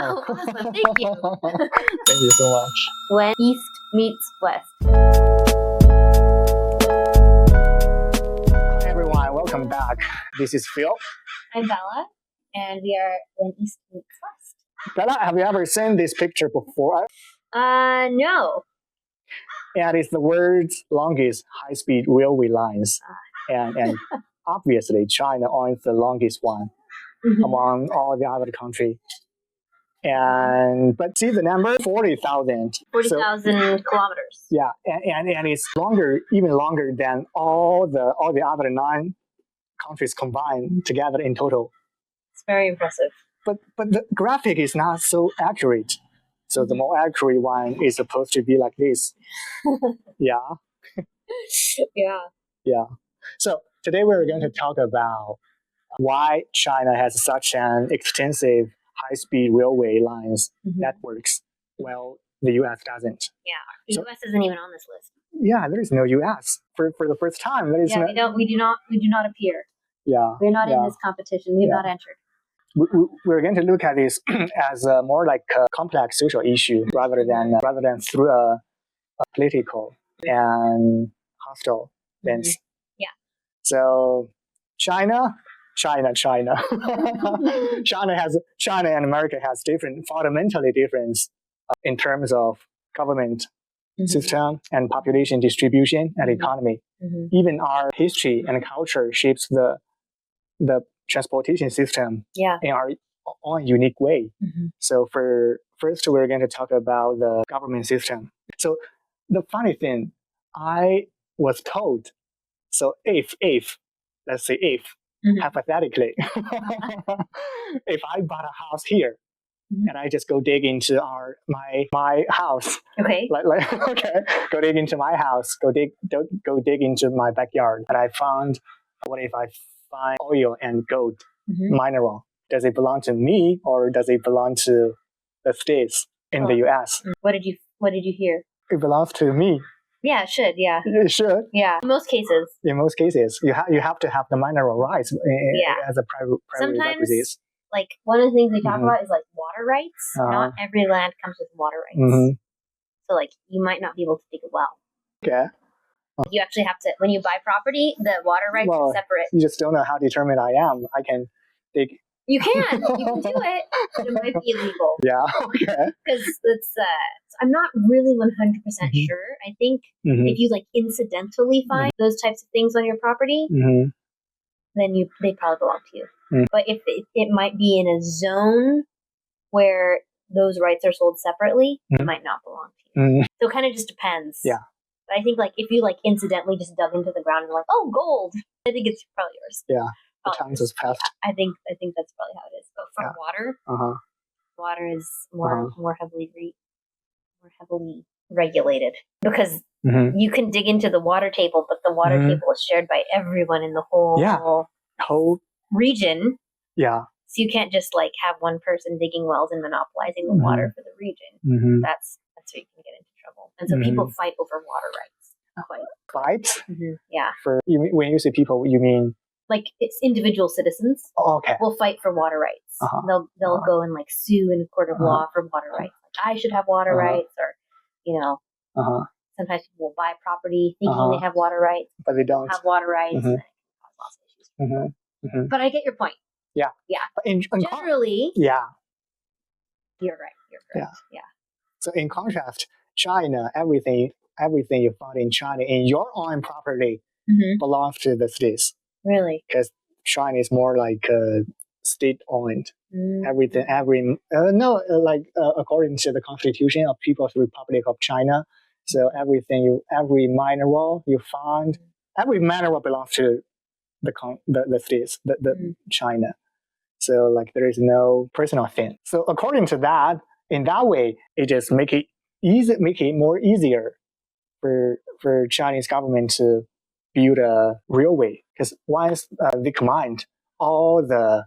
Oh, awesome. Thank you. Thank you so much. When East meets West. Hi everyone, welcome back. This is Phil. I'm Bella, and we are When East Meets West. Bella, have you ever seen this picture before? No. And it's the world's longest high-speed railway lines. And obviously, China owns the longest one among all the other countries. But see the number 40,000. 40,000 kilometers. Yeah, and it's longer, even longer than all the other 9 countries combined together in total. It's very impressive. But the graphic is not so accurate. So the more accurate one is supposed to be like this. Yeah. Yeah. So today we're going to talk about why China has such an extensive high-speed railway lines networks, while the U.S. doesn't. Yeah, the U.S. isn't even on this list. Yeah, there is no U.S. for the first time. There is we do not appear. Yeah, we're not in this competition. We have not entered. We're going to look at this as a more like a complex social issue rather than through a political and hostile lens. Yeah. So China China and America has fundamentally different in terms of government system and population distribution and economy. Even our history and culture shapes the transportation system in our own unique way. So first we're going to talk about the government system. So the funny thing, I was told, so if let's say hypothetically, if I bought a house here and I just go dig into my house, go dig into my house, go dig into my backyard, and I found, what if I find oil and gold mineral? Does it belong to me or does it belong to the states in the U.S.? What did you hear? It belongs to me. Yeah, it should. Yeah, it should. Yeah, in most cases. In most cases, you have to have the mineral rights as a private requisite. Like one of the things we talk about is like water rights. Not every land comes with water rights. So like you might not be able to dig a well. Okay. You actually have to, when you buy property, the water rights are separate. You just don't know how determined I am. I can dig. You can do it, but it might be illegal. Yeah, okay. Because it's, I'm not really 100% sure. I think if you like incidentally find those types of things on your property, then they probably belong to you. But if it might be in a zone where those rights are sold separately, it might not belong to you. So it kind of just depends. Yeah. But I think like if you like incidentally just dug into the ground and like, oh, gold, I think it's probably yours. Yeah. The time has passed. I think that's probably how it is. But for water, water is more heavily regulated because you can dig into the water table, but the water table is shared by everyone in the whole region. Yeah. So you can't just like have one person digging wells and monopolizing the water for the region. That's where you can get into trouble. And so people fight over water rights. Fight? Yeah. When you say people, you mean? Like it's individual citizens will fight for water rights. They'll go and like sue in a court of law for water rights. Like I should have water rights, or sometimes people will buy property thinking they have water rights, but they don't have water rights. And it can cause lots of issues. But I get your point. Yeah. But generally, you're right. You're correct. Yeah. So in contrast, China, everything you find in China in your own property belongs to the states. Really? Because China is more like state-owned. Everything, according to the Constitution of People's Republic of China, so every mineral you find, every mineral belongs to the states, the China. So like there is no personal thing. So according to that, in that way, it just make it more easier for Chinese government to build a railway, because once they combined all the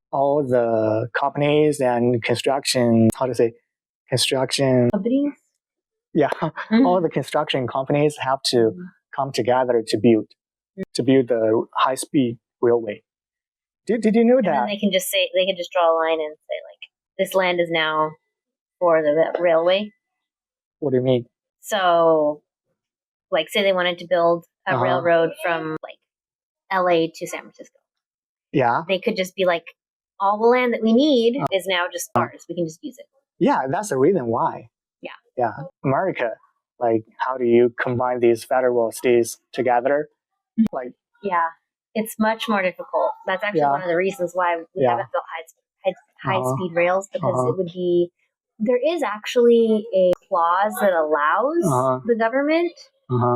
companies and construction companies, all the construction companies have to come together to build the high speed railway. Did you know that? And then they can just draw a line and say like, this land is now for the railway. What do you mean? So, like, say they wanted to build a railroad from like LA to San Francisco. Yeah. They could just be like, all the land that we need is now just ours. We can just use it. Yeah, that's the reason why. Yeah. Yeah. America, like, how do you combine these federal states together? Like, yeah, it's much more difficult. That's actually one of the reasons why we haven't built high-speed rails, because it would be, there is actually a clause that allows the government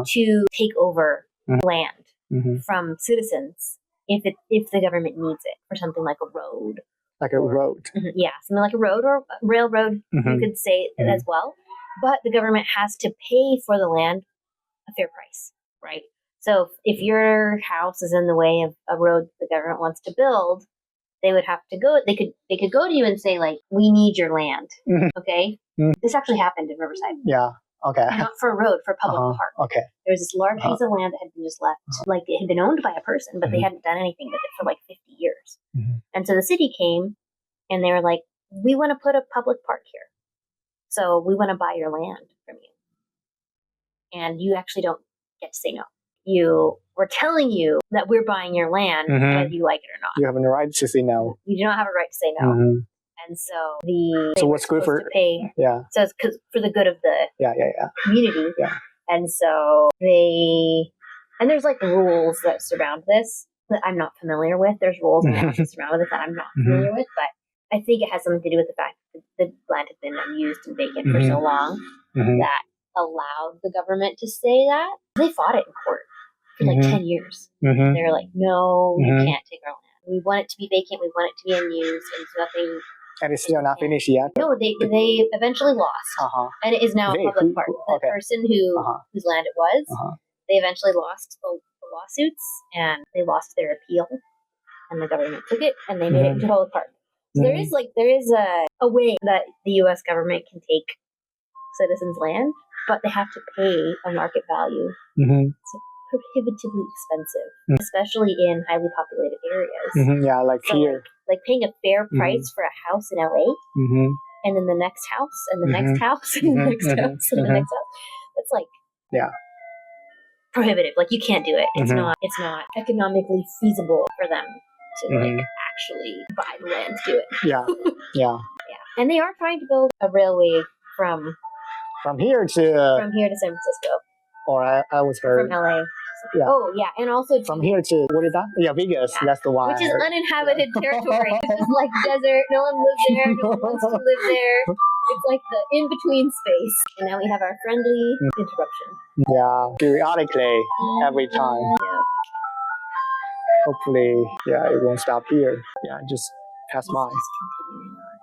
to take over land from citizens if the government needs it for something like a road. Like a road. Yeah, something like a road or a railroad, you could say as well. But the government has to pay for the land a fair price, right? So if your house is in the way of a road the government wants to build, they would have to go. They could go to you and say, like, we need your land. Okay, this actually happened in Riverside. Yeah. Okay. Not for a road, for a public park. Okay. There was this large piece of land that had been just left, like it had been owned by a person, but they hadn't done anything with it for like 50 years. And so the city came and they were like, we want to put a public park here. So we want to buy your land from you. And you actually don't get to say no. We're telling you that we're buying your land, whether you like it or not. You have no right to say no. You do not have a right to say no. And so what's good for pay? Yeah. So it's for the good of the community. Yeah. And so and there's like rules that surround this that I'm not familiar with. There's rules that surround this that I'm not familiar with, but I think it has something to do with the fact that the land had been unused and vacant for so long that allowed the government to say that. They fought it in court for like 10 years. They were like, no, you can't take our land. We want it to be vacant. We want it to be unused. And it's nothing. And it's still not finished yet? No, they eventually lost. And it is now a public park. The person whose land it was, they eventually lost the lawsuits and they lost their appeal. And the government took it and they made it into a public park. So there is a way that the U.S. government can take citizens' land, but they have to pay a market value. It's prohibitively expensive, especially in highly populated areas. Yeah, like so here. Like paying a fair price for a house in LA, and then the next house, and the next house, and the next house, and the next house. That's like prohibitive. Like you can't do it. It's not economically feasible for them to like actually buy the land to do it. Yeah. And they are trying to build a railway from here to San Francisco. Or I was heard from LA. Yeah. Oh yeah, and also from here to what is that? Yeah, Vegas. Yeah. That's the one. Which is uninhabited territory. It's just like desert. No one lives there. No one wants to live there. It's like the in-between space. And now we have our friendly interruption. Yeah, periodically, every time. Yeah. Hopefully, it won't stop here. Yeah, just pass by. Just continuing on.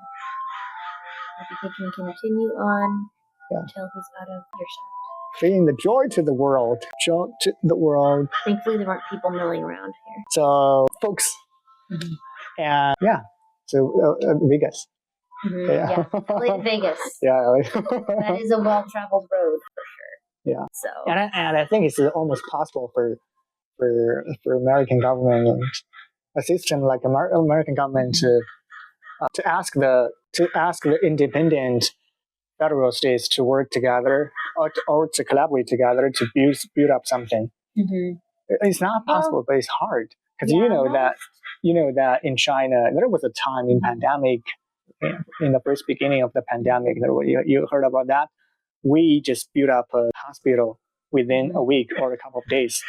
I think we can continue on until he's out of earshot. Bringing the joy to the world. Joy to the world. Thankfully, there weren't people milling around here. So, folks. And so Vegas. Yeah, LA to Vegas. Yeah. That is a well-traveled road for sure. Yeah. So. And I think it's almost possible for American government and a system like American government to ask the independent federal states to work together or to collaborate together to build up something. It's not possible, but it's hard because you know that in China there was a time in pandemic, in the first beginning of the pandemic, you heard about that. We just built up a hospital within a week or a couple of days.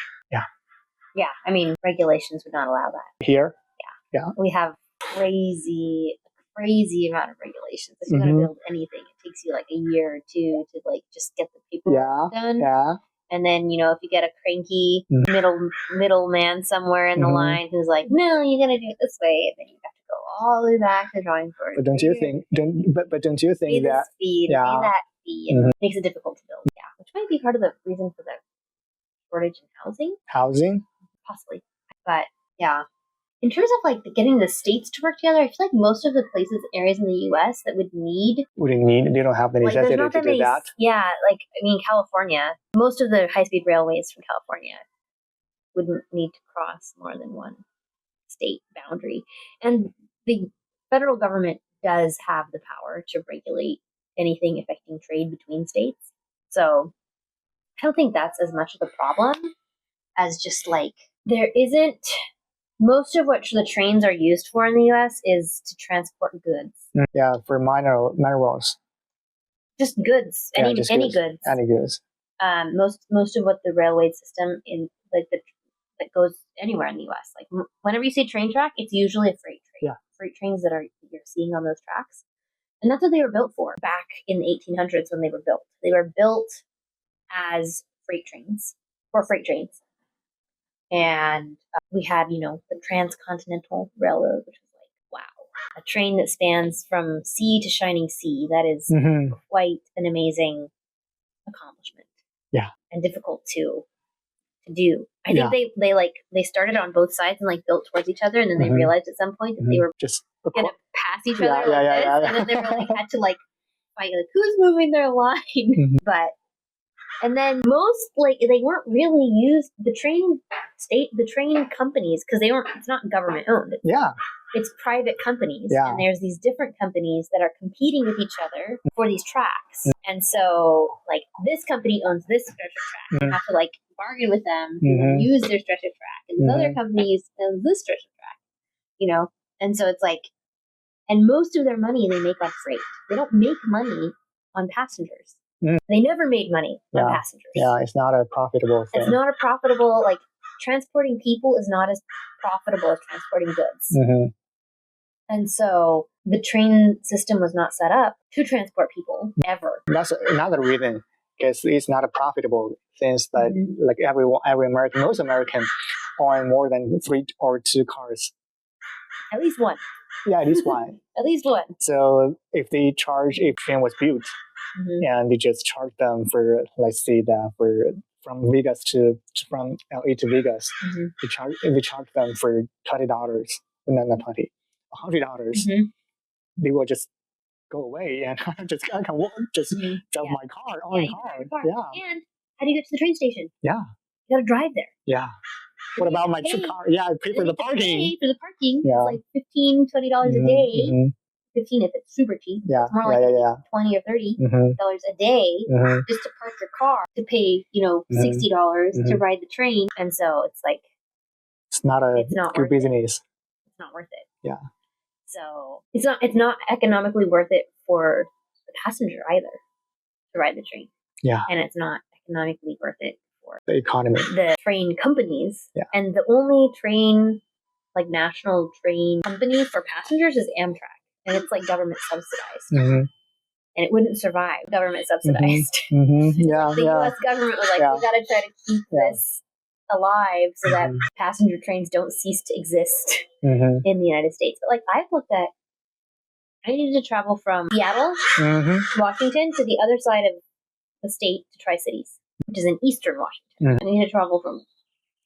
Yeah, I mean regulations would not allow that here. Yeah, we have crazy amount of regulations. If you want to build anything, it takes you like a year or two to like just get the paperwork done. Yeah. And then, if you get a cranky middle man somewhere in the line who's like, no, you're gonna do it this way, and then you have to go all the way back to the drawing board. But don't you think that speed, that speed, it makes it difficult to build? Yeah, which might be part of the reason for the shortage in housing. Housing, possibly, but yeah. In terms of like getting the states to work together, I feel like most of the areas in the U.S. that they don't have the necessity to do that. Yeah, California, most of the high-speed railways from California wouldn't need to cross more than one state boundary. And the federal government does have the power to regulate anything affecting trade between states. So I don't think that's as much of a problem as just like there isn't. Most of what the trains are used for in the U.S. is to transport goods. Yeah, for minerals. Just goods, any goods. Any goods. Most of what the railway system in like that goes anywhere in the U.S. Like whenever you see train track, it's usually a freight train. Yeah. Freight trains that you're seeing on those tracks, and that's what they were built for back in the 1800s when they were built. They were built as freight trains for freight trains, and we had the Transcontinental Railroad, which was like wow, a train that spans from sea to shining sea. That is quite an amazing accomplishment. Yeah, and difficult to do. I think they started on both sides and like built towards each other, and then they realized at some point that they were just gonna pass each other and then they were like had to like fight like who's moving their line. But and then most like they weren't really used the train companies because it's not government owned. It's private companies, and there's these different companies that are competing with each other for these tracks. And so, like, this company owns this stretch of track. You have to, like, bargain with them and use their stretch of track. And this other company owns this stretch of track, And so it's like, and most of their money they make on freight. They don't make money on passengers. They never made money on passengers. Yeah, it's not a profitable thing. It's not a profitable, like, transporting people is not as profitable as transporting goods. And so the train system was not set up to transport people ever. That's another reason, because it's not a profitable since that like most American own more than 3 or 2 cars. At least one. Yeah, at least one. At least one. So if train was built and they just charge them for, let's say that from Vegas from LA to Vegas, they charge them for $20, not 20. $100, they will just go away and I can drive my car, own car. Yeah. And how do you get to the train station? Yeah. You gotta drive there. Yeah. What about my car? Yeah, I pay for the parking. Pay for the parking. Yeah. It's like $15, $20 a day. 15 if it's super cheap. Yeah. It's more like $20 or $30 a day just to park your car, to pay, $60 to ride the train. And so it's like it's not good business. It's not worth it. Yeah. So it's not economically worth it for the passenger either to ride the train. Yeah. And it's not economically worth it for the economy. The train companies. Yeah. And the only national train company for passengers is Amtrak. And it's like government subsidized. And it wouldn't survive government subsidized. Yeah. The US government was like, we gotta try to keep this alive so that passenger trains don't cease to exist in the United States. But like I needed to travel from Seattle, Washington, to the other side of the state to Tri-Cities, which is in eastern Washington. I needed to travel from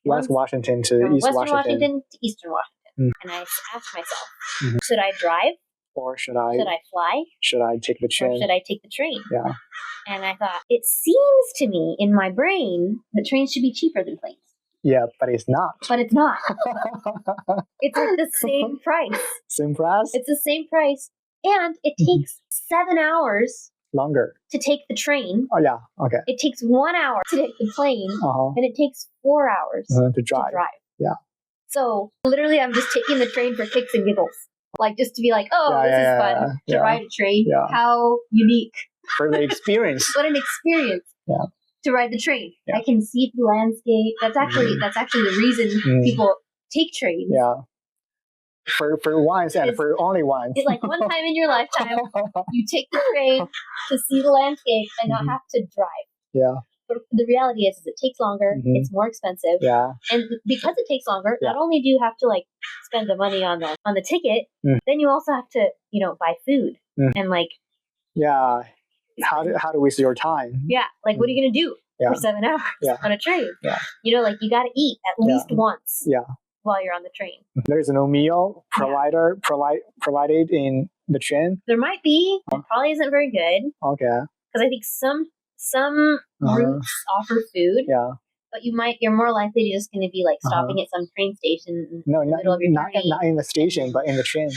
West Washington to East Western Washington to eastern Washington. And I asked myself, should I drive? Or should I fly? Should I take the train? Or should I take the train? Yeah. And I thought, it seems to me in my brain that trains should be cheaper than planes. Yeah, but it's not. But it's not. It's like the same price. Same price? It's the same price. And it takes 7 hours longer to take the train. Oh, yeah. Okay. It takes 1 hour to take the plane. And it takes 4 hours to drive. Yeah. So literally, I'm just taking the train for kicks and giggles. Like, just to be like, this is fun to ride a train. Yeah. How unique. For the experience. What an experience. Yeah. To ride the train. Yeah. I can see the landscape. That's actually the reason people take trains. Yeah. For once and for only once. It's like one time in your lifetime, you take the train to see the landscape and not have to drive. Yeah. But the reality is it takes longer. It's more expensive. Yeah. And because it takes longer, not only do you have to like spend the money on the ticket, then you also have to, buy food and like. Yeah. How to waste your time? Yeah. Like, what are you going to do for 7 hours on a train? Yeah. Like you got to eat at least once. Yeah. While you're on the train. There's no meal provided in the train? There might be. It probably isn't very good. Okay. Because I think some routes offer food. Yeah. But you're more likely just going to be like stopping at some train station in the middle of your journey. Not in the station, but in the train.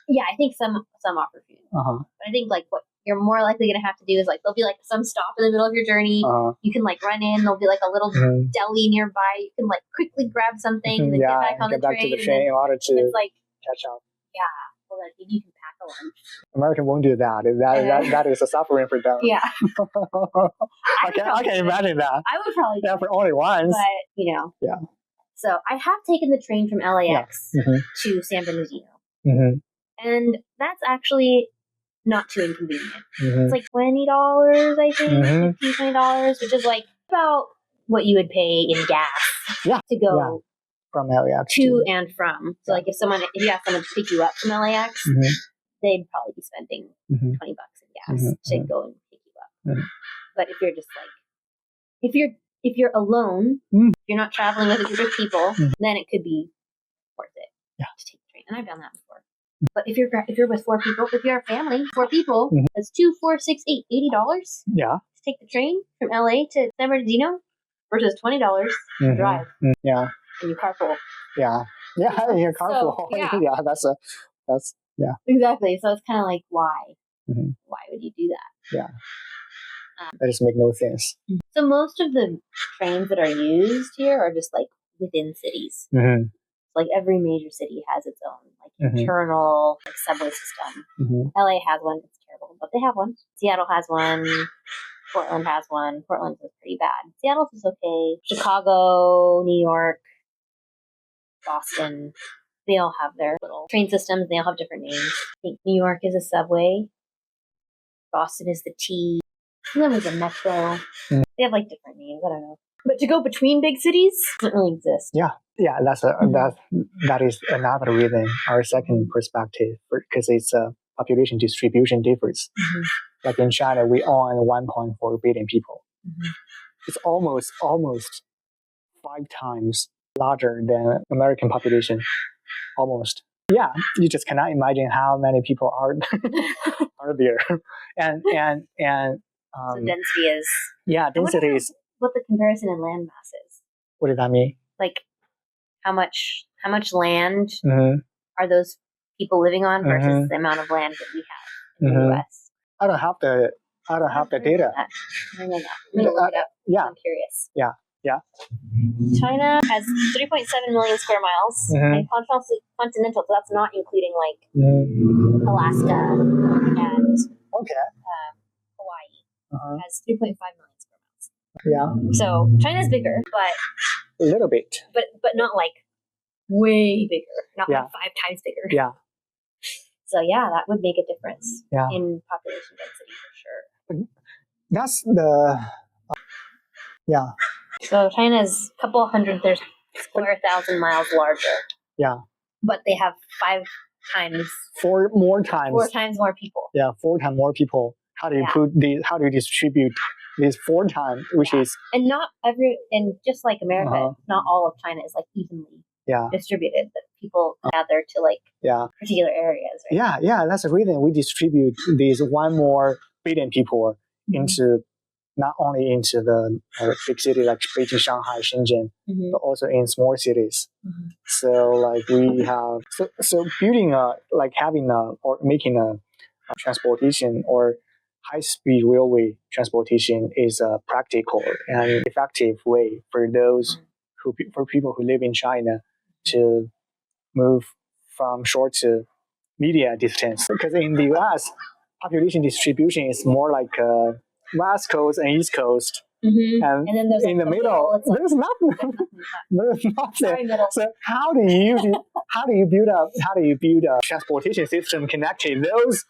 Yeah, I think some offer food. But I think like what you're more likely going to have to do is like, there'll be like some stop in the middle of your journey. You can like run in. There'll be like a little deli nearby. You can like quickly grab something and then get back on the train. To the train in order to it's like, catch up. Yeah. Well, like maybe you can pack a lunch. American won't do that. That is a suffering for them. Yeah. I can imagine that. I would probably do for only once. But, Yeah. So I have taken the train from LAX to San Bernardino. And that's actually not too inconvenient. It's like $20, I think, $15, $20, which is like about what you would pay in gas to go from LAX to and from. So like if you have someone to pick you up from LAX, they'd probably be spending $20 in gas to go and pick you up. But if you're just like, if you're alone, if you're not traveling with a group of people, then it could be worth it to take the train. And I've done that before. But if you're with 4 people, if you're a family, 4 people, that's 2, 4, 6, 8, $80. Yeah. To take the train from LA to San Bernardino versus $20 to drive. Yeah. And you carpool. Yeah. Yeah, you carpool. So, yeah. That's Exactly. So it's kind of like, why? Why would you do that? Yeah. That just makes no sense. So most of the trains that are used here are just like within cities. Like every major city has its own like internal like, subway system. LA has one. It's terrible, but they have one. Seattle has one. Portland has one. Portland is pretty bad. Seattle's is okay. Chicago, New York, Boston, they all have their little train systems. They all have different names. I think New York is a subway. Boston is the T. And then there's a metro. They have like different names. I don't know. But to go between big cities doesn't really exist. Yeah, that is another reason. Our second perspective, because it's a population distribution difference. Like in China, we own 1.4 billion people. It's almost 5 times larger than American population. Almost. Yeah, you just cannot imagine how many people are there, and so density is. Yeah, density is. What the comparison in land mass is? What does that mean? Like, how much land are those people living on versus the amount of land that we have in the U.S.? I don't have the data. I don't know that. I'm gonna look it up. Yeah, I'm curious. Yeah. China has 3.7 million square miles, and continental. So that's not including like Alaska and Hawaii. Has 3.5 million square miles. Yeah. So China's bigger, but a little bit. But not like way bigger. Not like 5 times bigger. Yeah. So yeah, that would make a difference in population density for sure. That's the So China's a couple hundred square thousand miles larger. Yeah. But they have 5 times 4 more times. 4 times more people. Yeah, 4 times more people. How do you how do you distribute these 4 times, which is and just like America, not all of China is like evenly distributed. That people gather to like particular areas. Right? Yeah, that's the reason we distribute these 1 more billion people into not only into the big city like Beijing, Shanghai, Shenzhen, but also in small cities. So like we have so building or making a transportation or high-speed railway transportation is a practical and effective way for people who live in China to move from short to medium distance. Because in the US, population distribution is more like West Coast and East Coast, and then there's in the middle, there's nothing. There's nothing. So how do you build a transportation system connecting those?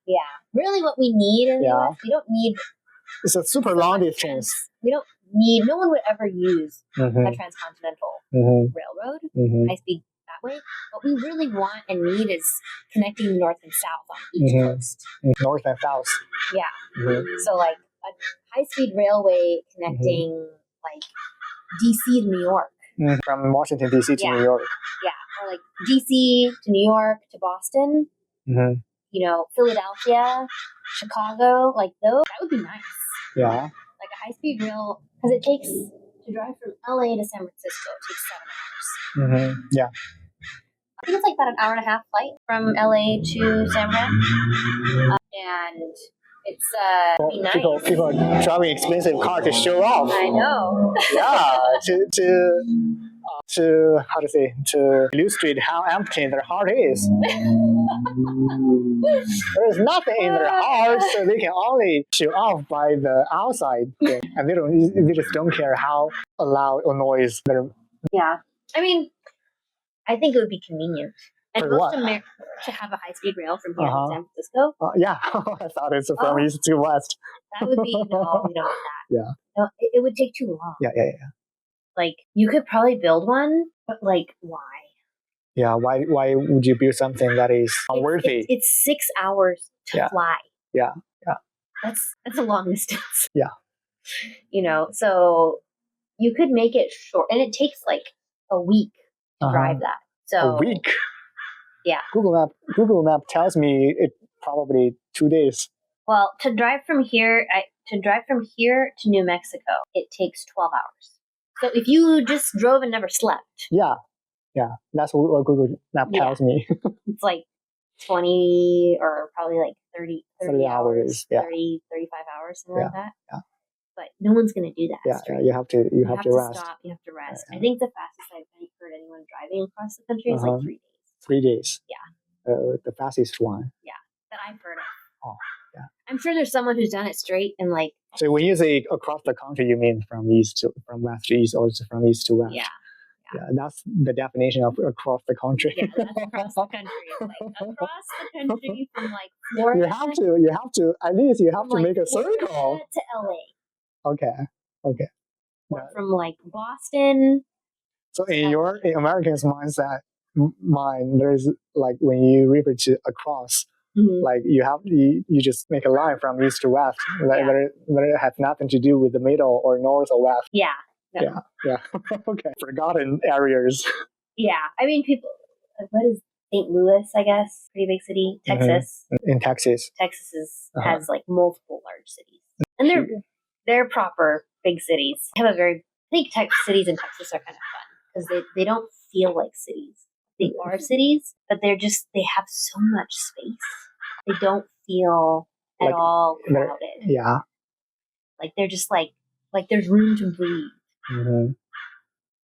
Yeah, really, what we need in the US, we don't need. It's a super long distance. We don't need. No one would ever use a transcontinental railroad, high speed that way. What we really want and need is connecting north and south on each coast. North and south. Yeah. So like a high speed railway connecting like DC to New York. From Washington DC to New York. Yeah, or like DC to New York to Boston. Philadelphia, Chicago, like those. That would be nice. Yeah. Like a high speed rail, because it takes to drive from LA to San Francisco. It takes 7 hours. Yeah. I think it's like about an hour and a half flight from LA to San Fran. and it's be nice. People are driving expensive car to show off. I know. Yeah, to how to say, to illustrate how empty their heart is. There is nothing in their heart, so they can only show off by the outside thing, and they just don't care how loud or noise their. Yeah, I mean, I think it would be convenient. And For most what? Americans to have a high-speed rail from here to San Francisco. Yeah, I thought it's from east to west. That would be no, we don't want that. Yeah. No, it would take too long. Yeah. Like you could probably build one, but like why? Yeah, why would you build something that is unworthy? It's 6 hours to fly. Yeah. That's a long distance. Yeah. You know, so you could make it short, and it takes like a week to drive that. So a week. Yeah. Google Map tells me it probably 2 days. Well, to drive from here to New Mexico, it takes 12 hours. So if you just drove and never slept. Yeah. That's what Google Map tells me. It's like 20 or probably like 30 hours. 30, 35 hours, something like that. Yeah. But no one's going to do that. Yeah, you have to rest. Stop. You have to rest. I think the fastest I've heard anyone driving across the country is like 3 days. 3 days. Yeah. The fastest one. Yeah, that I've heard of. Oh, yeah. I'm sure there's someone who's done it straight and like. So when you say across the country, you mean from west to east, or from east to west? Yeah. Yeah, that's the definition of across the country. Yeah, that's across the country. Like across the country from like Florida. You have to at least make a Florida circle to LA. Okay. Or from like Boston. So in Americans' mind, there's like when you refer to across, like you just make a line from east to west. It has nothing to do with the middle or north or west. Yeah. No. Yeah. Okay. Forgotten areas. Yeah. I mean, people, what is St. Louis, I guess? Pretty big city. Texas. In Texas. Texas has like multiple large cities. And they're proper big cities. I think cities in Texas are kind of fun because they don't feel like cities. They are cities, but they have so much space. They don't feel at all crowded. Yeah. Like they're just like there's room to breathe. Mm-hmm.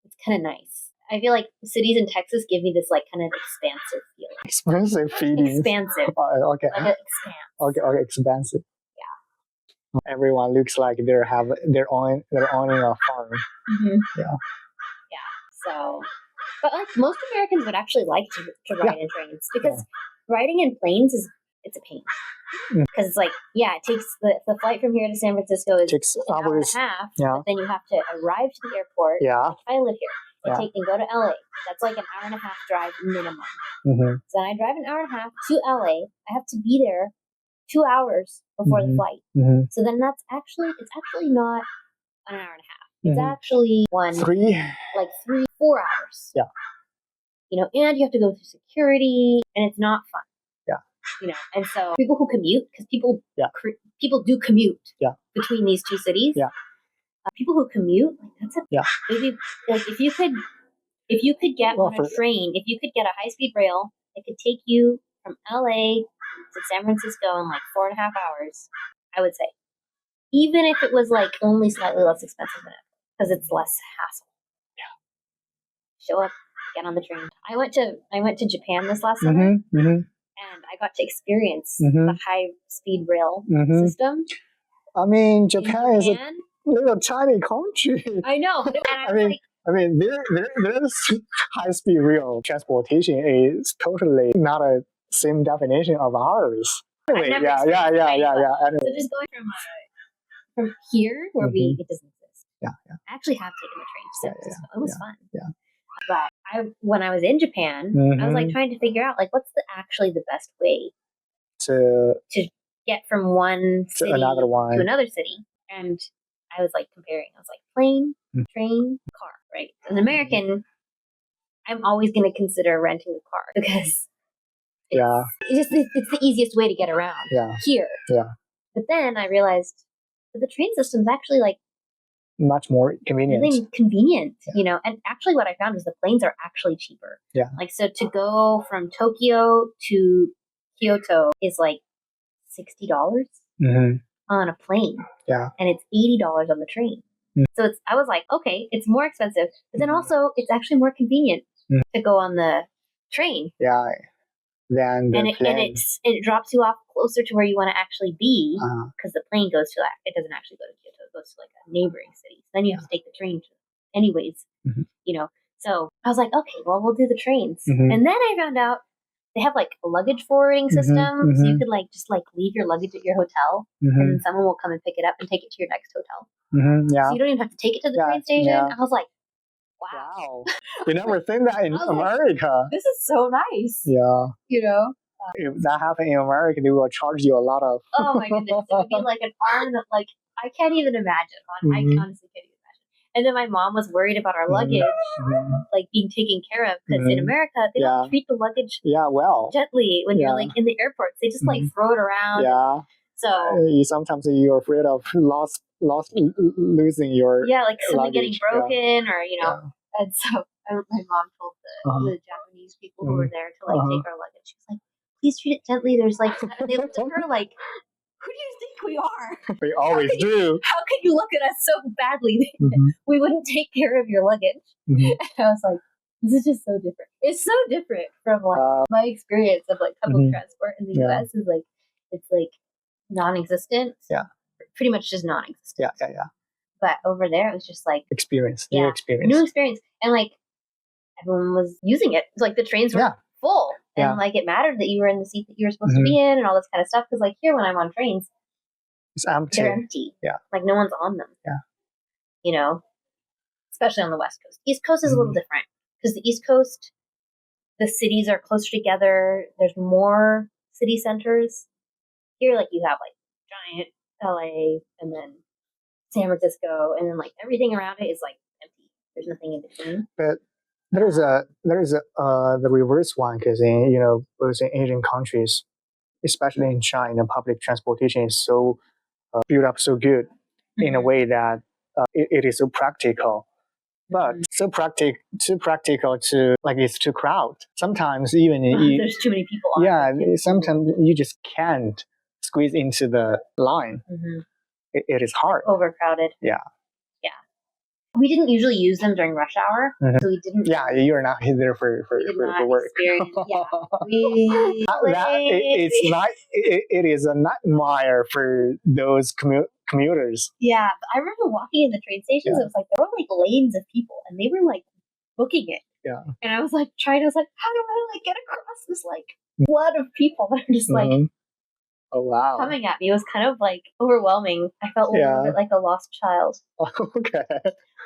It's kind of nice. I feel like cities in Texas give me this like kind of expansive feeling. Expansive feeling. Expansive. Okay. Like an expanse. Okay, expansive. Yeah. Everyone looks like they're owning a farm. Mm-hmm. Yeah. Yeah. So, but like most Americans would actually like to ride in trains because riding in planes it's a pain. Because it's like, it takes the flight from here to San Francisco is takes an hour and a half. But then you have to arrive to the airport. Yeah. I live here. And go to LA. That's like an hour and a half drive minimum. Mm-hmm. So then I drive an hour and a half to LA. I have to be there 2 hours before the flight. Mm-hmm. So then it's actually not an hour and a half. It's actually 4 hours. Yeah. You know, and you have to go through security, and it's not fun. Yeah. You know, and so people who commute, because people do commute between these two cities. Yeah. People who commute, like that's maybe like if you could get on a train, if you could get a high speed rail that could take you from LA to San Francisco in like 4.5 hours, I would say, even if it was like only slightly less expensive than it, because it's less hassle. Yeah. Show up, get on the train. I went to Japan this last summer, and I got to experience the high speed rail system. I mean, Japan is a little tiny country. I know. I mean, there's high speed rail transportation is totally not a same definition of ours. Anyway, yeah. Anyway. So just going from here where it doesn't exist. Yeah. I actually have taken the train to San Francisco. It was fun. Yeah. But when I was in Japan, I was like trying to figure out like what's actually the best way to get from one city to another city. And I was like comparing. I was like plane, train, car, right? As an American, I'm always going to consider renting a car because it's the easiest way to get around here. Yeah. But then I realized that the train system is actually like much more convenient. Really convenient, you know. And actually, what I found was the planes are actually cheaper. Yeah. Like so, to go from Tokyo to Kyoto is like $60 Mm-hmm. on a plane. Yeah. And it's $80 on the train. So I was like, okay, it's more expensive, but then also it's actually more convenient to go on the train. Yeah. Than the plane. It drops you off closer to where you want to actually be, because the plane goes to it doesn't actually go to Kyoto, it goes to like a neighboring city. So then you have to take the train anyways, So I was like, okay, well, we'll do the trains. And then I found out they have like a luggage forwarding system, so you could like just like leave your luggage at your hotel, and then someone will come and pick it up and take it to your next hotel. Yeah. So you don't even have to take it to the train station. I was like, wow. You never think that in America. Like, this is so nice. Yeah. If that happened in America, they will charge you a lot of. Oh my goodness. It would be like an arm that, like, I can't even imagine. I honestly can't even imagine. And then my mom was worried about our luggage, like being taken care of, because in America, they don't treat the luggage gently when you're like in the airports. They just like throw it around. Yeah. So sometimes you're afraid of losing your like something luggage. getting broken or and so my mom told the Japanese people who were there to like take our luggage. She was like, please treat it gently. There's like, and they looked at her like, who do you think we are? We always do. How can you look at us so badly? We wouldn't take care of your luggage. And I was like, this is just so different. It's so different from like my experience of like public transport in the US is like, it's like non-existent. Yeah. Pretty much just non-existent. Yeah. But over there, it was just like new experience. And like everyone was using it. It's like the trains were full, and like it mattered that you were in the seat that you were supposed to be in, and all this kind of stuff. Because like here, when I'm on trains, it's empty. They're empty. Yeah, like no one's on them. Yeah, especially on the West Coast. East Coast is a little different because the East Coast, the cities are closer together. There's more city centers. Here, like you have like giant LA, and then San Francisco, and then like everything around it is like empty. There's nothing in between. But there's the reverse one, because in both in Asian countries, especially in China, public transportation is so built up so good in a way that it is so practical. But too practical to like it's too crowded. Sometimes even there's too many people on sometimes you just can't squeeze into the line. It is hard. Overcrowded. Yeah. We didn't usually use them during rush hour, so we didn't. Yeah, you're not there for work. It is a nightmare for those commuters. Yeah, I remember walking in the train stations. It was like there were like lanes of people, and they were like booking it. Yeah. And I was like how do I like get across this like flood of people that are just like. Oh wow! Coming at me. It was kind of like overwhelming. I felt a little bit like a lost child. Okay.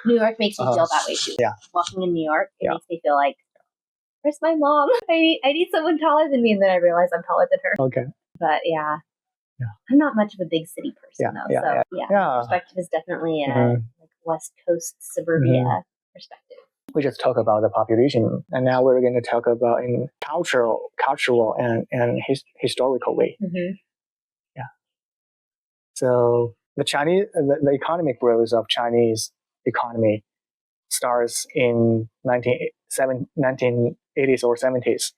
New York makes me feel that way too. Yeah. Walking in New York, it makes me feel like, where's my mom? I need someone taller than me, and then I realize I'm taller than her. Okay. But yeah. I'm not much of a big city person though. So perspective is definitely a like West Coast suburbia perspective. We just talk about the population, and now we're going to talk about in cultural and historical way. Yeah. So the economic growth of Chinese economy starts in 1980s or 70s.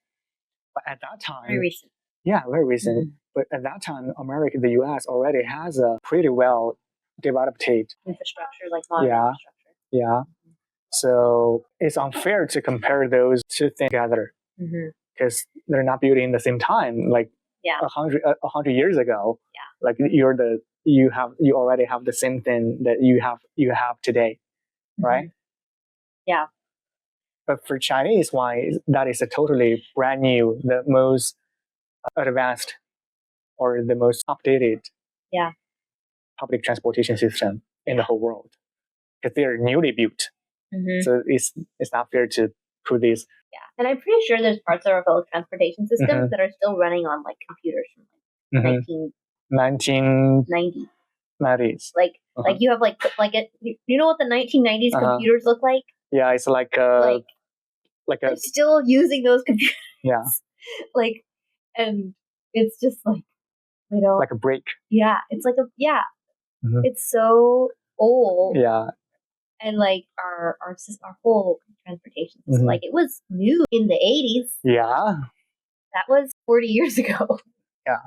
But at that time, very recent. Yeah, very recent. But at that time, America, the US already has a pretty well developed infrastructure, like modern infrastructure. Yeah. So it's unfair to compare those two things together because they're not built in the same time. Like 100 years ago, like you already have the same thing that you have today, right? Yeah. But for Chinese one, that is a totally brand new, the most advanced or the most updated public transportation system in the whole world because they're newly built. So it's not fair to put this. Yeah, and I'm pretty sure there's parts of our public transportation system that are still running on like computers from like 1990s. Like you have like you know what the 1990s computers look like? Yeah, it's like they're still using those computers. Yeah. And it's just like like a brick. Yeah, it's like it's so old. Yeah. And like our whole transportation system, like it was new in the 80s. Yeah. That was 40 years ago. Yeah.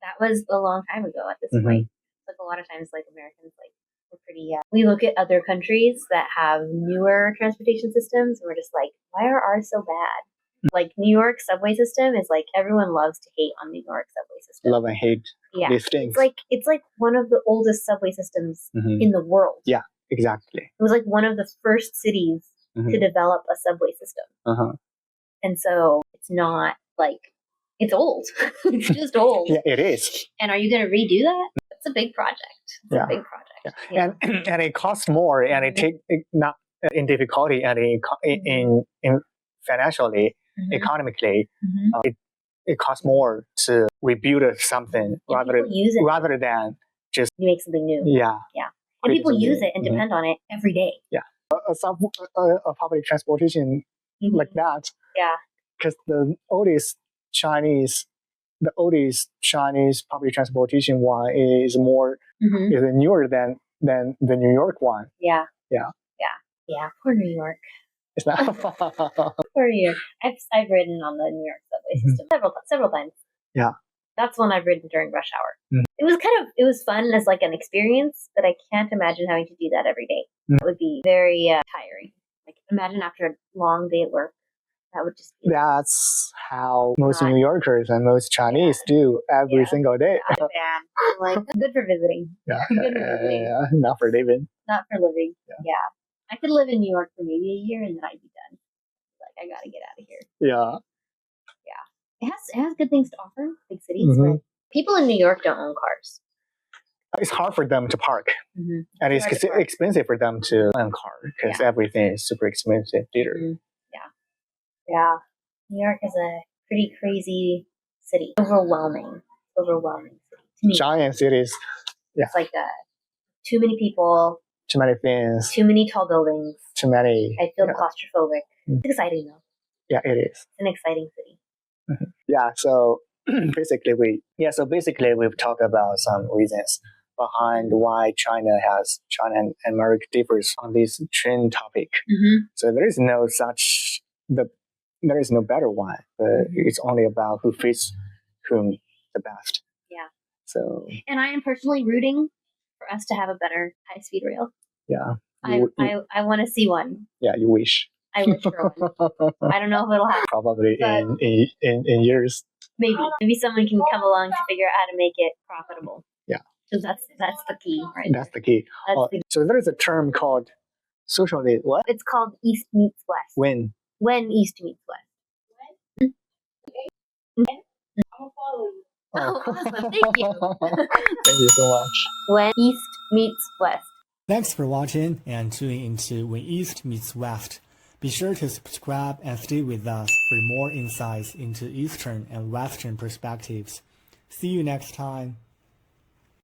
that was a long time ago at this point. Like a lot of times, like Americans, like we're pretty. We look at other countries that have newer transportation systems, and we're just like, why are ours so bad? Like New York subway system is like everyone loves to hate on New York subway system. Love and hate. Yeah, these things. It's like one of the oldest subway systems in the world. Yeah, exactly. It was like one of the first cities to develop a subway system. And so it's not like it's old. It's just old. Yeah, it is. And are you going to redo that? It's a big project. It's a big project. Yeah. And it costs more, and it not in difficulty, and in financially, economically, it costs more to rebuild something rather than just you make something new. Yeah. And people use it and depend on it every day. Yeah. A public transportation like that. Yeah. Because the oldest Chinese public transportation one is newer than the New York one. Yeah. Yeah. Poor New York. It's not. Poor New York. I've ridden on the New York subway system several times. Yeah. That's one I've ridden during rush hour. It was fun as like an experience, but I can't imagine having to do that every day. That would be very tiring. Like imagine after a long day at work. That would just be That's how most New Yorkers and most Chinese do every single day. Like good for visiting. Yeah. Good for visiting. Not for living. Not for living. Yeah. I could live in New York for maybe a year and then I'd be done. Like I gotta get out of here. Yeah. It has good things to offer, big cities, but people in New York don't own cars. It's hard for them to park, and it's expensive for them to own a car because everything is super expensive here. Yeah. New York is a pretty crazy city. Overwhelming city. To me. Giant cities. Yeah. It's like too many people. Too many things. Too many tall buildings. Too many. I feel claustrophobic. It's exciting though. Yeah, it is. It's an exciting city. Yeah. So basically, we've talked about some reasons behind why China and America differs on this train topic. So there is no better one. It's only about who fits whom the best. Yeah. So. And I am personally rooting for us to have a better high-speed rail. Yeah. I want to see one. Yeah, you wish. I wish for one. I don't know if it'll happen. Probably in years. Maybe someone can come along to figure out how to make it profitable. Yeah. So that's the key, right? That's the key. So there is a term called socially what? It's called East meets West. When East meets West. I'll follow you. Awesome. Thank you. Thank you so much. When East meets West. Thanks for watching and tuning into When East Meets West. Be sure to subscribe and stay with us for more insights into Eastern and Western perspectives. See you next time.